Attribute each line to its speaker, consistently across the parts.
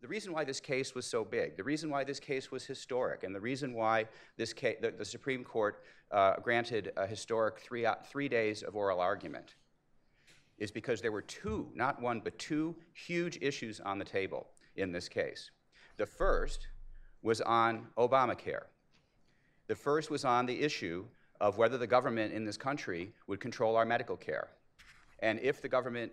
Speaker 1: the reason why this case was so big, the reason why this case was historic, and the reason why this case, the Supreme Court granted a historic 3 days of oral argument is because there were two, not one, but two huge issues on the table in this case. The first was on Obamacare. The first was on the issue of whether the government in this country would control our medical care. And if the government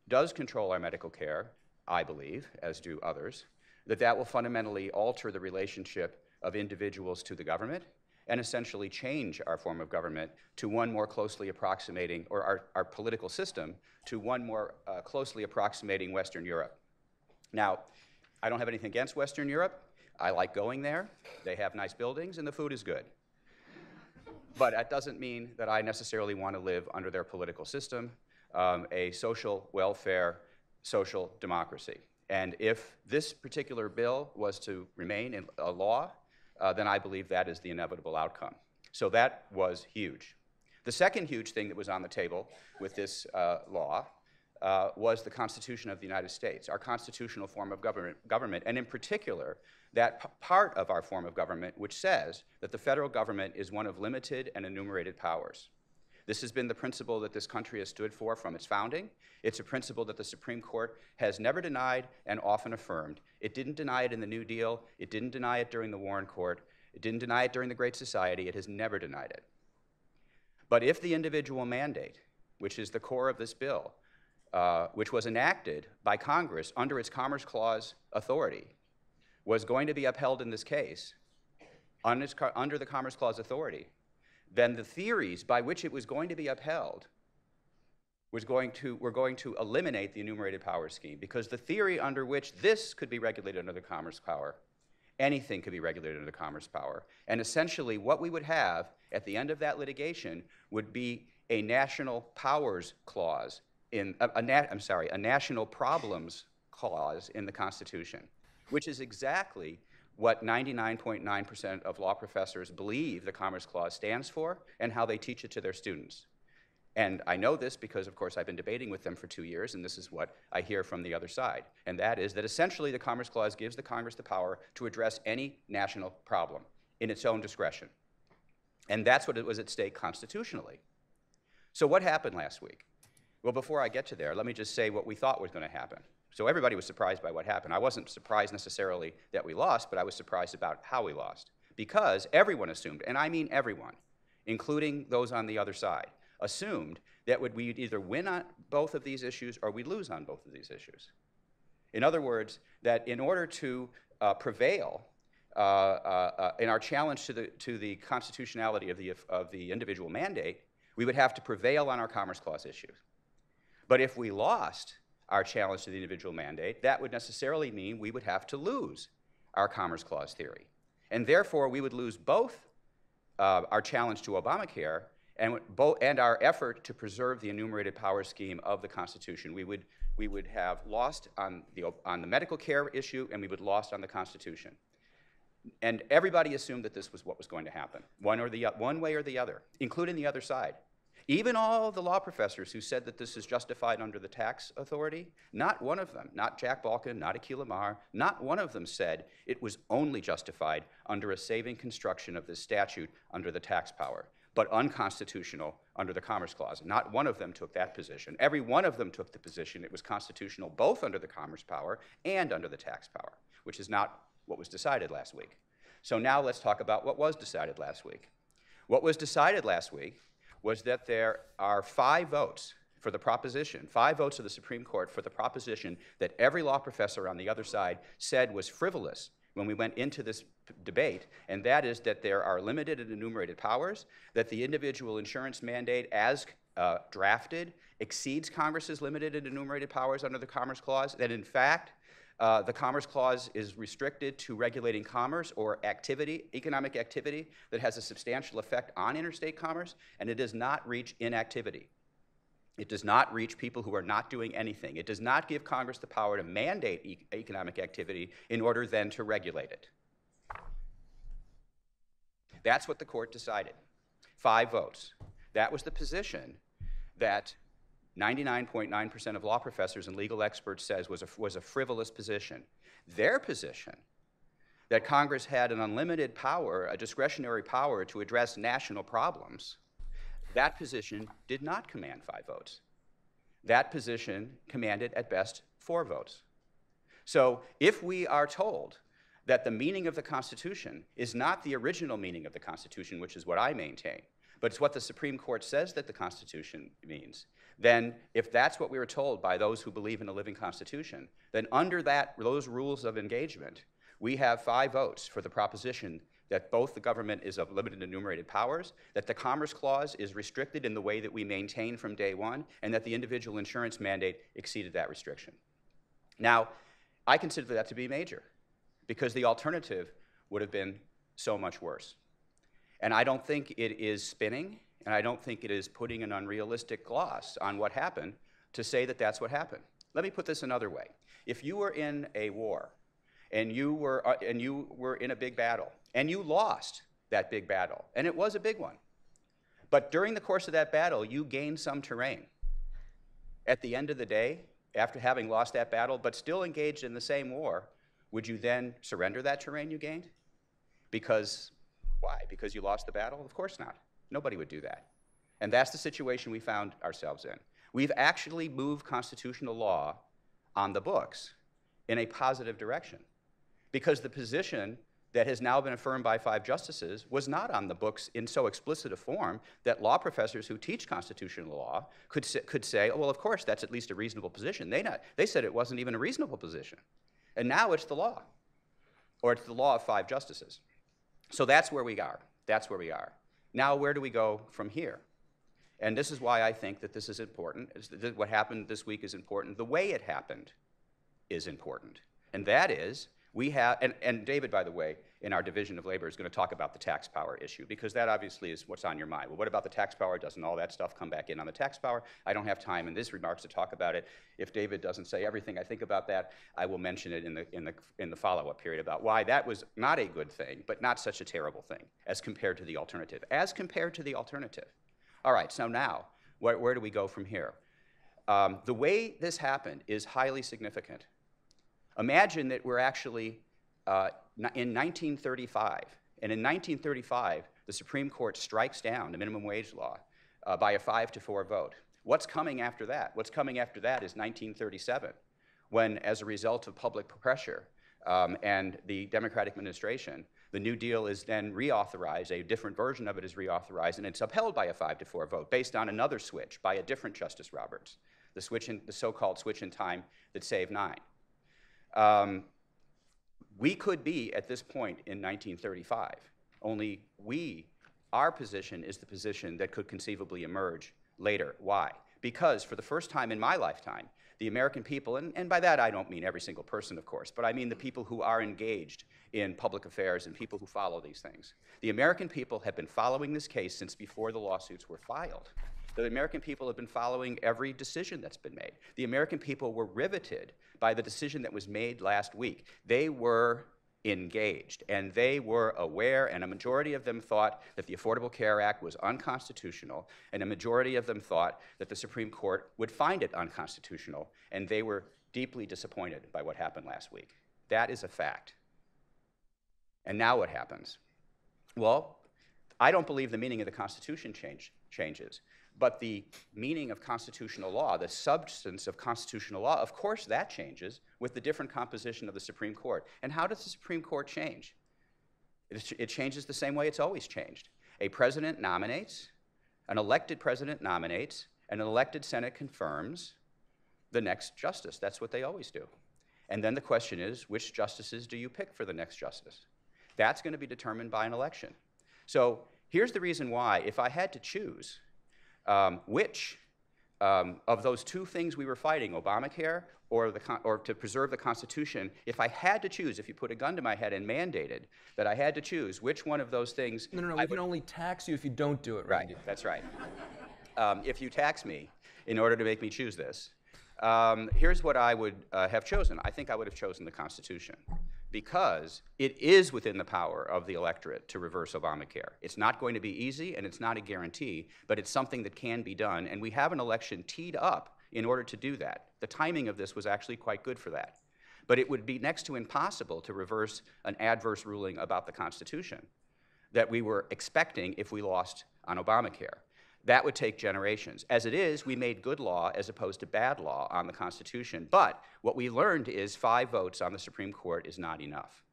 Speaker 1: does control our medical care, I believe, as do others, that will fundamentally alter the relationship of individuals to the government and essentially change our form of government to one more closely approximating, or our political system, to one more closely approximating Western Europe. Now, I don't have anything against Western Europe. I like going there. They have nice buildings and the food is good. But that doesn't mean that I necessarily want to live under their political system, a social welfare, social democracy. And if this particular bill was to remain in a law, then I believe that is the inevitable outcome. So that was huge. The second huge thing that was on the table with this law was the Constitution of the United States, our constitutional form of government, and in particular, that part of our form of government which says that the federal government is one of limited and enumerated powers. This has been the principle that this country has stood for from its founding. It's a principle that the Supreme Court has never denied and often affirmed. It didn't deny it in the New Deal. It didn't deny it during the Warren Court. It didn't deny it during the Great Society. It has never denied it. But if the individual mandate, which is the core of this bill, which was enacted by Congress under its Commerce Clause authority, was going to be upheld in this case under the Commerce Clause authority, then the theories by which it was going to be upheld were going to eliminate the enumerated powers scheme, because the theory under which this could be regulated under the Commerce Power, anything could be regulated under the Commerce Power, and essentially what we would have at the end of that litigation would be a national powers clause, a national problems clause in the Constitution, which is exactly what 99.9% of law professors believe the Commerce Clause stands for and how they teach it to their students. And I know this because, of course, I've been debating with them for 2 years, and this is what I hear from the other side. And that is that essentially the Commerce Clause gives the Congress the power to address any national problem in its own discretion. And that's what was at stake constitutionally. So what happened last week? Well, before I get to there, let me just say what we thought was going to happen. So everybody was surprised by what happened. I wasn't surprised necessarily that we lost, but I was surprised about how we lost. Because everyone assumed, and I mean everyone, including those on the other side, assumed that we'd either win on both of these issues or we'd lose on both of these issues. In other words, that in order to prevail in our challenge to the constitutionality of the individual mandate, we would have to prevail on our Commerce Clause issues. But if we lost our challenge to the individual mandate, that would necessarily mean we would have to lose our Commerce Clause theory. And therefore, we would lose both our challenge to Obamacare and our effort to preserve the enumerated powers scheme of the Constitution. We would have lost on the medical care issue, and we would have lost on the Constitution. And everybody assumed that this was what was going to happen, one way or the other, including the other side. Even all the law professors who said that this is justified under the tax authority, not one of them, not Jack Balkin, not Akhil Amar, not one of them said it was only justified under a saving construction of this statute under the tax power, but unconstitutional under the Commerce Clause. Not one of them took that position. Every one of them took the position it was constitutional both under the Commerce Power and under the tax power, which is not what was decided last week. So now let's talk about what was decided last week. What was decided last week was that there are 5 votes for the proposition, 5 votes of the Supreme Court for the proposition that every law professor on the other side said was frivolous when we went into this debate, and that is that there are limited and enumerated powers, that the individual insurance mandate as drafted exceeds Congress's limited and enumerated powers under the Commerce Clause, that in fact, the Commerce Clause is restricted to regulating commerce or economic activity that has a substantial effect on interstate commerce, and it does not reach inactivity. It does not reach people who are not doing anything. It does not give Congress the power to mandate economic activity in order then to regulate it. That's what the court decided. 5 votes. That was the position that 99.9% of law professors and legal experts says was a frivolous position. Their position, that Congress had an unlimited power, a discretionary power to address national problems, that position did not command 5 votes. That position commanded, at best, 4 votes. So if we are told that the meaning of the Constitution is not the original meaning of the Constitution, which is what I maintain, but it's what the Supreme Court says that the Constitution means, then if that's what we were told by those who believe in a living Constitution, then under those rules of engagement, we have 5 votes for the proposition that both the government is of limited enumerated powers, that the Commerce Clause is restricted in the way that we maintain from day one, and that the individual insurance mandate exceeded that restriction. Now, I consider that to be major, because the alternative would have been so much worse. And I don't think it is spinning, and I don't think it is putting an unrealistic gloss on what happened to say that that's what happened. Let me put this another way. If you were in a war, and you were in a big battle, and you lost that big battle, and it was a big one, but during the course of that battle, you gained some terrain. At the end of the day, after having lost that battle, but still engaged in the same war, would you then surrender that terrain you gained? Because, why? Because you lost the battle? Of course not. Nobody would do that. And that's the situation we found ourselves in. We've actually moved constitutional law on the books in a positive direction, because the position that has now been affirmed by 5 justices was not on the books in so explicit a form that law professors who teach constitutional law could say, oh, well, of course, that's at least a reasonable position. They said it wasn't even a reasonable position. And now it's the law, or it's the law of 5 justices. So that's where we are. That's where we are. Now, where do we go from here? And this is why I think that this is important. What happened this week is important. The way it happened is important. And that is, we have, and David, by the way, in our division of labor is going to talk about the tax power issue, because that obviously is what's on your mind. Well, what about the tax power? Doesn't all that stuff come back in on the tax power? I don't have time in this remarks to talk about it. If David doesn't say everything I think about that, I will mention it in the follow-up period about why that was not a good thing, but not such a terrible thing as compared to the alternative. As compared to the alternative. All right, so now, where do we go from here? The way this happened is highly significant. Imagine that we're actually in 1935, and in 1935, the Supreme Court strikes down the minimum wage law by a 5-4 vote. What's coming after that? What's coming after that is 1937, when, as a result of public pressure and the Democratic administration, the New Deal is then reauthorized, a different version of it is reauthorized, and it's upheld by a 5-4 vote based on another switch by a different Justice Roberts, the so-called switch in time that saved 9. We could be at this point in 1935, only our position is the position that could conceivably emerge later. Why? Because for the first time in my lifetime, the American people, and by that I don't mean every single person, of course, but I mean the people who are engaged in public affairs and people who follow these things. The American people have been following this case since before the lawsuits were filed. The American people have been following every decision that's been made. The American people were riveted by the decision that was made last week. They were engaged, and they were aware, and a majority of them thought that the Affordable Care Act was unconstitutional, and a majority of them thought that the Supreme Court would find it unconstitutional, and they were deeply disappointed by what happened last week. That is a fact. And now what happens? Well, I don't believe the meaning of the Constitution changes. But the meaning of constitutional law, the substance of constitutional law, of course that changes with the different composition of the Supreme Court. And how does the Supreme Court change? It changes the same way it's always changed. A president nominates, an elected president nominates, and an elected Senate confirms the next justice. That's what they always do. And then the question is, which justices do you pick for the next justice? That's going to be determined by an election. So here's the reason why, if I had to choose, which of those 2 things we were fighting, ObamaCare or to preserve the Constitution, if I had to choose, if you put a gun to my head and mandated that I had to choose which one of those things...
Speaker 2: No, we can only tax you if you don't do it,
Speaker 1: Randy. Right, that's right. If you tax me in order to make me choose this, here's what I would have chosen. I think I would have chosen the Constitution, because it is within the power of the electorate to reverse Obamacare. It's not going to be easy, and it's not a guarantee, but it's something that can be done, and we have an election teed up in order to do that. The timing of this was actually quite good for that. But it would be next to impossible to reverse an adverse ruling about the Constitution that we were expecting if we lost on Obamacare. That would take generations. As it is, we made good law as opposed to bad law on the Constitution. But what we learned is 5 votes on the Supreme Court is not enough.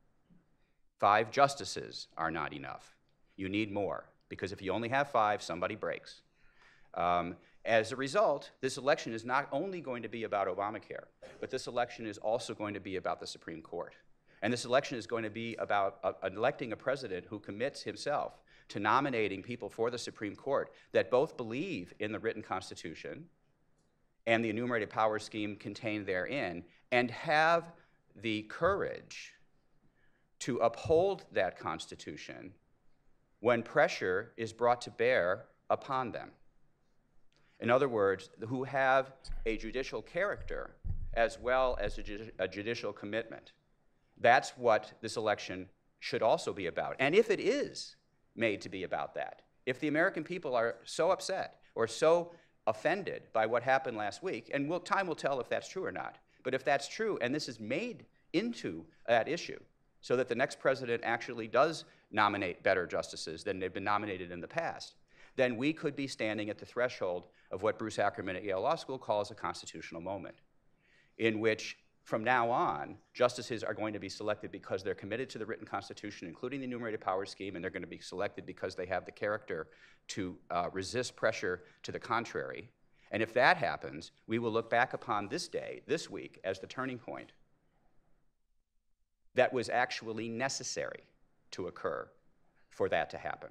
Speaker 1: 5 justices are not enough. You need more, because if you only have 5, somebody breaks. As a result, this election is not only going to be about Obamacare, but this election is also going to be about the Supreme Court. And this election is going to be about electing a president who commits himself to nominating people for the Supreme Court that both believe in the written Constitution and the enumerated powers scheme contained therein, and have the courage to uphold that Constitution when pressure is brought to bear upon them. In other words, who have a judicial character as well as a judicial commitment. That's what this election should also be about. And if it is made to be about that, if the American people are so upset or so offended by what happened last week, and time will tell if that's true or not, but if that's true and this is made into that issue so that the next president actually does nominate better justices than they've been nominated in the past, then we could be standing at the threshold of what Bruce Ackerman at Yale Law School calls a constitutional moment, in which from now on, justices are going to be selected because they're committed to the written Constitution, including the enumerated powers scheme, and they're going to be selected because they have the character to resist pressure to the contrary. And if that happens, we will look back upon this day, this week, as the turning point that was actually necessary to occur for that to happen.